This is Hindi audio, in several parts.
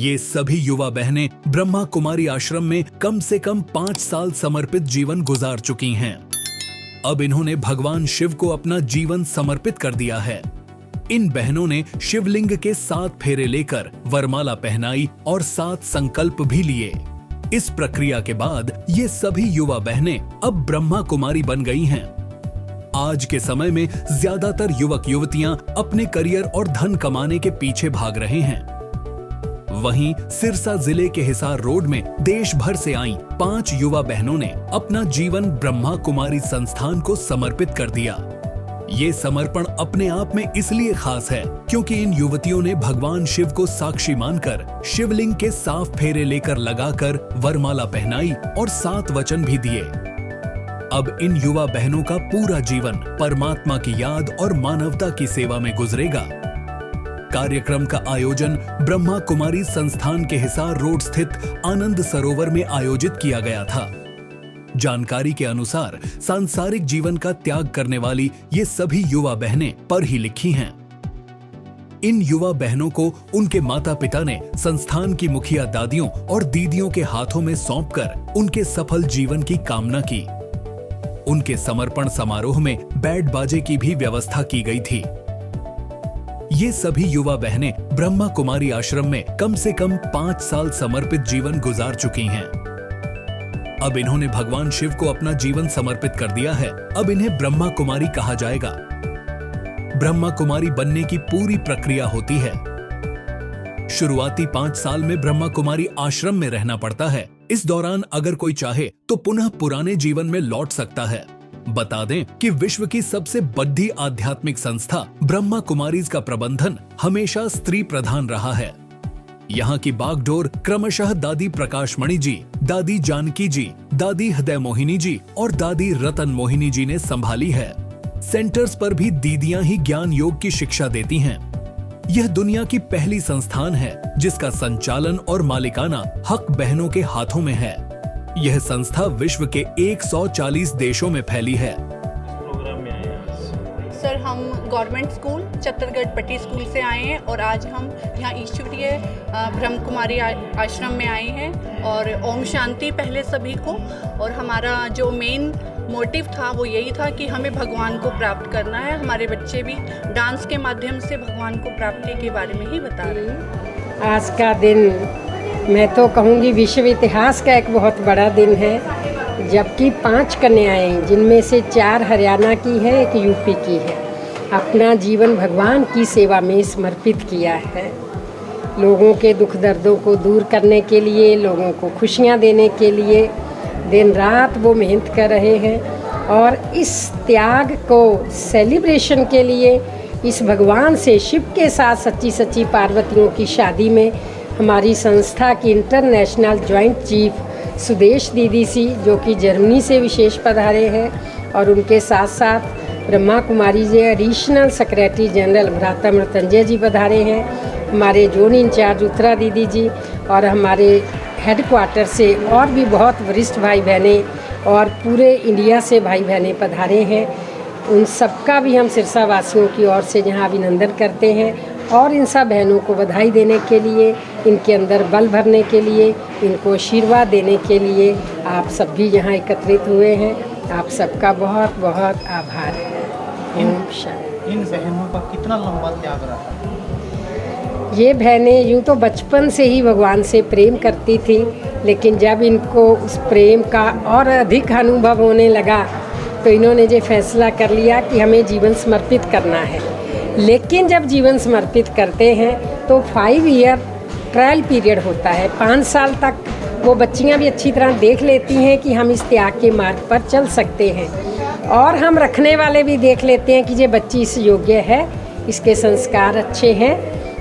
ये सभी युवा बहनें ब्रह्मा कुमारी आश्रम में कम से कम 5 साल समर्पित जीवन गुजार चुकी हैं। अब इन्होंने भगवान शिव को अपना जीवन समर्पित कर दिया है। इन बहनों ने शिवलिंग के 7 फेरे लेकर वरमाला पहनाई और 7 संकल्प भी लिए। इस प्रक्रिया के बाद ये सभी युवा बहनें अब ब्रह्मा कुमारी बन गई हैं। आज के समय में ज्यादातर युवक युवतियां अपने करियर और धन कमाने के पीछे भाग रहे हैं। वहीं सिरसा जिले के हिसार रोड में देश भर से आई 5 युवा बहनों ने अपना जीवन ब्रह्मा कुमारी संस्थान को समर्पित कर दिया। ये समर्पण अपने आप में इसलिए खास है क्योंकि इन युवतियों ने भगवान शिव को साक्षी मानकर शिवलिंग के 7 फेरे लेकर लगाकर वरमाला पहनाई और 7 वचन भी दिए। अब इन युवा बहनों का पूरा जीवन परमात्मा की याद और मानवता की सेवा में गुजरेगा। कार्यक्रम का आयोजन ब्रह्मा कुमारी संस्थान के हिसार रोड स्थित आनंद सरोवर में आयोजित किया गया था। जानकारी के अनुसार सांसारिक जीवन का त्याग करने वाली ये सभी युवा बहनें पढ़ी लिखी हैं। इन युवा बहनों को उनके माता पिता ने संस्थान की मुखिया दादियों और दीदियों के हाथों में सौंपकर उनके सफल जीवन की कामना की। उनके समर्पण समारोह में बैंड बाजे की भी व्यवस्था की गई थी। ये सभी युवा बहनें ब्रह्मा कुमारी आश्रम में कम से कम 5 साल समर्पित जीवन गुजार चुकी हैं। अब इन्होंने भगवान शिव को अपना जीवन समर्पित कर दिया है। अब इन्हें ब्रह्मा कुमारी कहा जाएगा। ब्रह्मा कुमारी बनने की पूरी प्रक्रिया होती है। शुरुआती 5 साल में ब्रह्मा कुमारी आश्रम में रहना पड़ता है। इस दौरान अगर कोई चाहे तो पुनः पुराने जीवन में लौट सकता है। बता दें कि विश्व की सबसे बड़ी आध्यात्मिक संस्था ब्रह्मा कुमारीज का प्रबंधन हमेशा स्त्री प्रधान रहा है। यहाँ की बागडोर क्रमशः दादी प्रकाशमणि जी, दादी जानकी जी, दादी हृदय मोहिनी जी और दादी रतन मोहिनी जी ने संभाली है। सेंटर्स पर भी दीदियां ही ज्ञान योग की शिक्षा देती हैं। यह दुनिया की पहली संस्थान है जिसका संचालन और मालिकाना हक बहनों के हाथों में है। यह संस्था विश्व के 140 देशों में फैली है। सर, हम गवर्नमेंट स्कूल चत्तरगढ़ पट्टी स्कूल से आए हैं और आज हम यहाँ ईश्वरीय ब्रह्म कुमारी आश्रम में आए हैं और ओम शांति पहले सभी को। और हमारा जो मेन मोटिव था वो यही था कि हमें भगवान को प्राप्त करना है। हमारे बच्चे भी डांस के माध्यम से भगवान को प्राप्ति के बारे में ही बता रहे हैं। आज का दिन मैं तो कहूँगी विश्व इतिहास का एक बहुत बड़ा दिन है, जबकि 5 कन्याएं जिनमें से 4 हरियाणा की है, 1 यूपी की है, अपना जीवन भगवान की सेवा में समर्पित किया है। लोगों के दुख दर्दों को दूर करने के लिए, लोगों को खुशियाँ देने के लिए दिन रात वो मेहनत कर रहे हैं। और इस त्याग को सेलिब्रेशन के लिए इस भगवान से शिव के साथ सच्ची सच्ची पार्वतियों की शादी में हमारी संस्था की इंटरनेशनल जॉइंट चीफ सुदेश दीदी सी, जो कि जर्मनी से विशेष पधारे हैं, और उनके साथ साथ Brahma Kumari ji additional secretary general भ्राता मृत्युंजय जी पधारे हैं, हमारे जोन इंचार्ज उत्तरा दीदी जी, और हमारे हेडक्वार्टर से और भी बहुत वरिष्ठ भाई बहनें और पूरे इंडिया से भाई बहनें पधारे हैं। उन सबका भी हम सिरसा वासियों की ओर से यहाँ अभिनंदन करते हैं और इन सब बहनों को बधाई देने के लिए, इनके अंदर बल भरने के लिए, इनको आशीर्वाद देने के लिए आप सब भी यहाँ एकत्रित हुए हैं। आप सबका बहुत बहुत आभार है। इन बहनों का कितना लंबा त्याग रहा? ये बहनें यूँ तो बचपन से ही भगवान से प्रेम करती थी, लेकिन जब इनको उस प्रेम का और अधिक अनुभव होने लगा तो इन्होंने ये फैसला कर लिया कि हमें जीवन समर्पित करना है। लेकिन जब जीवन समर्पित करते हैं तो 5 ईयर ट्रायल पीरियड होता है। 5 साल तक वो बच्चियां भी अच्छी तरह देख लेती हैं कि हम इस त्याग के मार्ग पर चल सकते हैं, और हम रखने वाले भी देख लेते हैं कि ये बच्ची इस योग्य है, इसके संस्कार अच्छे हैं,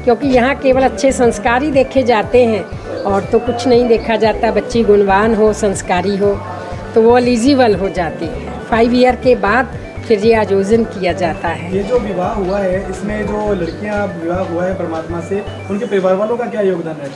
क्योंकि यहाँ केवल अच्छे संस्कार ही देखे जाते हैं और तो कुछ नहीं देखा जाता। बच्ची गुणवान हो, संस्कारी हो तो वो एलिजिबल हो जाती है। 5 ईयर के बाद फिर ये आयोजन किया जाता है। ये जो विवाह हुआ है, इसमें जो लड़कियां विवाह हुआ है परमात्मा से, उनके परिवार वालों का क्या योगदान है?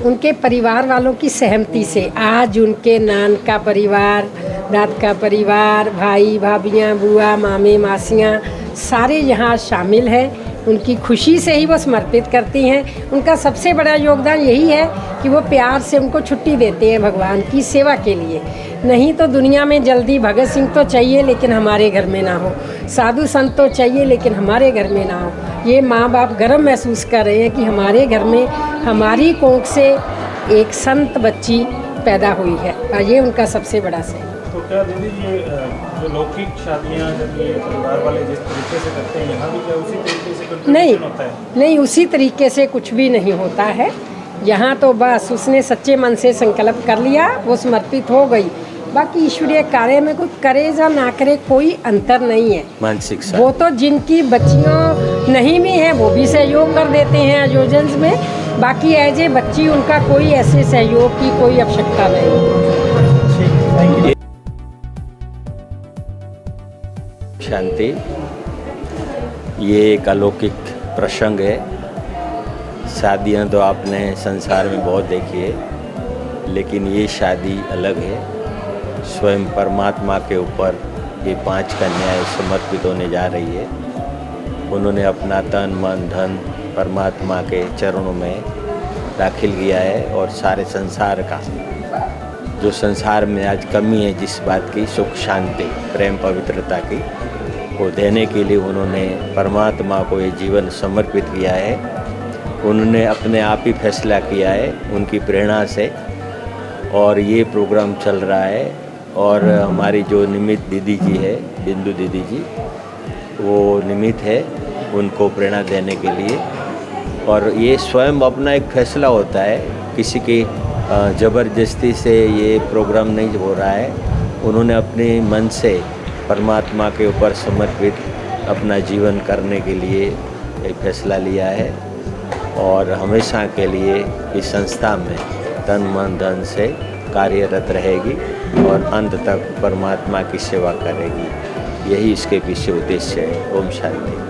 उनके परिवार वालों की सहमति से आज उनके नान का परिवार, दाद का परिवार, भाई भाभियाँ, बुआ, मामे, मासियाँ सारे यहाँ शामिल हैं। उनकी खुशी से ही वो समर्पित करती हैं। उनका सबसे बड़ा योगदान यही है कि वो प्यार से उनको छुट्टी देते हैं भगवान की सेवा के लिए। नहीं तो दुनिया में जल्दी भगत सिंह तो चाहिए लेकिन हमारे घर में ना हो, साधु संत तो चाहिए लेकिन हमारे घर में ना हो। ये माँ बाप गर्व महसूस कर रहे हैं कि हमारे घर में हमारी कोख से एक संत बच्ची पैदा हुई है, और ये उनका सबसे बड़ा से। तो क्या दीदी ये जो लौकिक शादियाँ जब ये परिवार वाले जिस तरीके से करते हैं, यहाँ भी क्या उसी तरीके से कंट्रीब्यूशन होता है? नहीं, उसी तरीके से कुछ भी नहीं होता है। यहाँ तो बस उसने सच्चे मन से संकल्प कर लिया, वो समर्पित हो गई। बाकी ईश्वरीय कार्य में कोई करे या ना करे कोई अंतर नहीं है। मानसिक वो तो जिनकी बच्चियाँ नहीं भी हैं वो भी सहयोग कर देते हैं आयोजन में। बाकी एज ए बच्ची उनका कोई ऐसे सहयोग की कोई आवश्यकता नहीं। शांति, ये एक अलौकिक प्रसंग है। शादियाँ तो आपने संसार में बहुत देखी है, लेकिन ये शादी अलग है। स्वयं परमात्मा के ऊपर ये 5 कन्याएं समर्पित होने जा रही है। उन्होंने अपना तन मन धन परमात्मा के चरणों में दाखिल किया है, और सारे संसार का जो संसार में आज कमी है जिस बात की, सुख शांति प्रेम पवित्रता की, वो देने के लिए उन्होंने परमात्मा को ये जीवन समर्पित किया है। उन्होंने अपने आप ही फैसला किया है उनकी प्रेरणा से, और ये प्रोग्राम चल रहा है। और हमारी जो निमित दीदी जी है, बिंदु दीदी जी, वो निमित है उनको प्रेरणा देने के लिए। और ये स्वयं अपना एक फैसला होता है, किसी की ज़बरदस्ती से ये प्रोग्राम नहीं हो रहा है। उन्होंने अपने मन से परमात्मा के ऊपर समर्पित अपना जीवन करने के लिए एक फैसला लिया है, और हमेशा के लिए इस संस्था में तन मन धन से कार्यरत रहेगी और अंत तक परमात्मा की सेवा करेगी। यही इसके पीछे उद्देश्य है। ओम शांति।